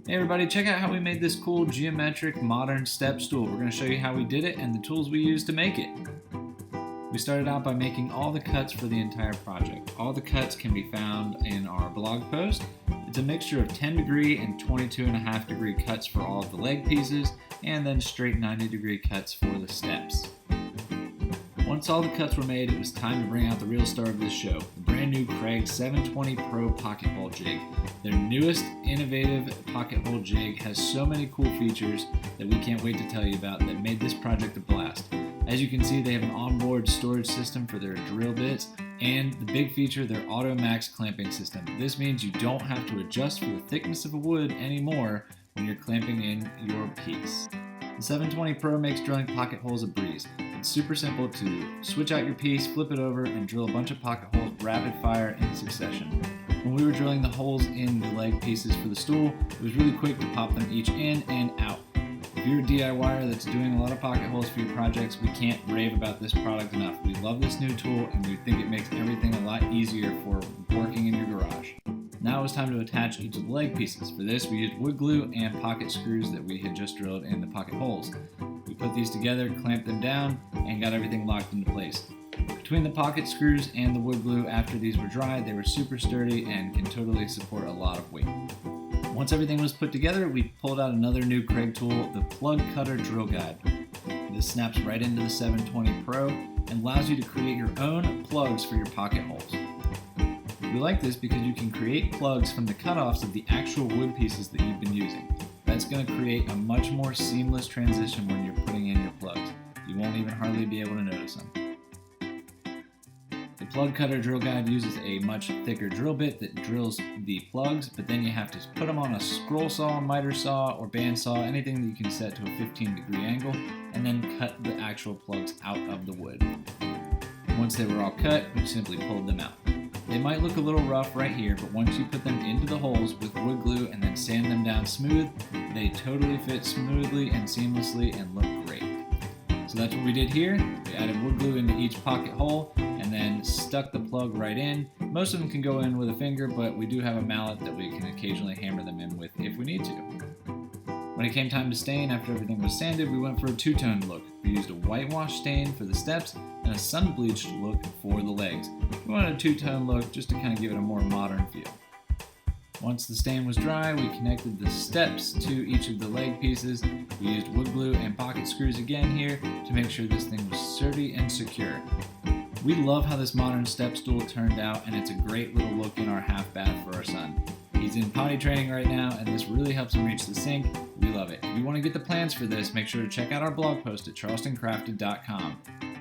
Hey everybody, check out how we made this cool geometric modern step stool. We're going to show you how we did it and the tools we used to make it. We started out by making all the cuts for the entire project. All the cuts can be found in our blog post. It's a mixture of 10 degree and 22.5 degree cuts for all of the leg pieces, and then straight 90 degree cuts for the steps. Once all the cuts were made, it was time to bring out the real star of this show, the brand new Kreg 720 Pro pocket hole jig. Their newest innovative pocket hole jig has so many cool features that we can't wait to tell you about that made this project a blast. As you can see, they have an onboard storage system for their drill bits, and the big feature, their Auto Max clamping system. This means you don't have to adjust for the thickness of a wood anymore when you're clamping in your piece. The 720 Pro makes drilling pocket holes a breeze. It's super simple to switch out your piece, flip it over, and drill a bunch of pocket holes rapid fire in succession. When we were drilling the holes in the leg pieces for the stool, it was really quick to pop them each in and out. If you're a DIYer that's doing a lot of pocket holes for your projects, we can't rave about this product enough. We love this new tool and we think it makes everything a lot easier for working in your garage. Now it was time to attach each of the leg pieces. For this, we used wood glue and pocket screws that we had just drilled in the pocket holes. We put these together, clamped them down, and got everything locked into place. Between the pocket screws and the wood glue, after these were dried, they were super sturdy and can totally support a lot of weight. Once everything was put together, we pulled out another new Kreg tool, the Plug Cutter Drill Guide. This snaps right into the 720 Pro and allows you to create your own plugs for your pocket holes. We like this because you can create plugs from the cutoffs of the actual wood pieces that you've been using. That's going to create a much more seamless transition when you're putting in your plugs. You won't even hardly be able to notice them. The Plug Cutter Drill Guide uses a much thicker drill bit that drills the plugs, but then you have to put them on a scroll saw, miter saw, or band saw, anything that you can set to a 15-degree angle, and then cut the actual plugs out of the wood. Once they were all cut, we simply pulled them out. They might look a little rough right here, but once you put them into the holes with wood glue and then sand them down smooth, they totally fit smoothly and seamlessly and look great. So that's what we did here. We added wood glue into each pocket hole and then stuck the plug right in. Most of them can go in with a finger, but we do have a mallet that we can occasionally hammer them in with if we need to. When it came time to stain, after everything was sanded, we went for a two-tone look. We used a whitewash stain for the steps and a sun-bleached look for the legs. We wanted a two-tone look just to kind of give it a more modern feel. Once the stain was dry, we connected the steps to each of the leg pieces. We used wood glue and pocket screws again here to make sure this thing was sturdy and secure. We love how this modern step stool turned out, and it's a great little look in our half bath for our son. He's in potty training right now, and this really helps him reach the sink. We love it. If you want to get the plans for this, make sure to check out our blog post at charlestoncrafted.com.